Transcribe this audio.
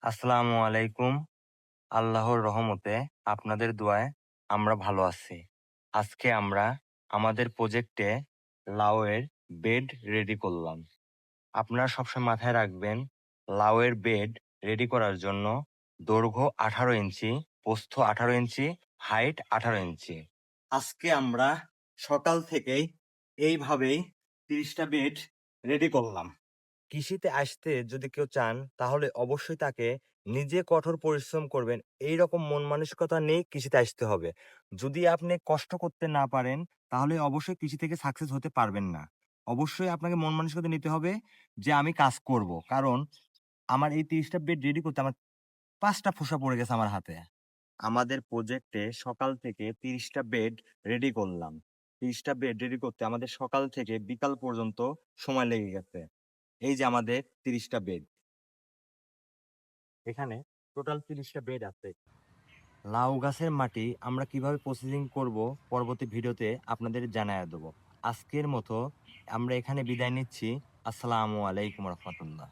আসসালামু আলাইকুম। আল্লাহর রহমতে আপনাদের দোয়ায় আমরা ভালো আছি। আজকে আমরা আমাদের প্রজেক্টে লাউয়ের বেড রেডি করলাম। আপনারা সবসময় মাথায় রাখবেন, লাউয়ের বেড রেডি করার জন্য দৈর্ঘ্য 18 ইঞ্চি, প্রস্থ 18 ইঞ্চি, হাইট 18 ইঞ্চি। আজকে আমরা সকাল থেকেই এইভাবেই 30টা বেড রেডি করলাম। কৃষিতে আসতে যদি কেউ চান তাহলে অবশ্যই তাকে নিজে কঠোর পরিশ্রম করবেন, এইরকম মন মানসিকতা নিয়ে কৃষিতে আসতে হবে। যদি আপনি কষ্ট করতে না পারেন তাহলে অবশ্যই কৃষি থেকে সাকসেস হতে পারবেন না। অবশ্যই আপনাকে মন মানসিকতা নিতে হবে যে আমি কাজ করব, কারণ আমার এই 30টা বেড রেডি করতে আমার 5টা ফোসা পড়ে গেছে আমার হাতে। আমাদের প্রজেক্টে সকাল থেকে 30টা বেড রেডি করলাম। 30টা বেড রেডি করতে আমাদের সকাল থেকে বিকাল পর্যন্ত সময় লেগে গেছে। এই যে আমাদের 30টা বেড, এখানে টোটাল 30টা বেড আছে। লাউ গাছের মাটি আমরা কিভাবে প্রসেসিং করব পরবর্তী ভিডিওতে আপনাদের জানায় দেবো। আজকের মতো আমরা এখানে বিদায় নিচ্ছি। আসসালামু আলাইকুম রহমতুল্লাহ।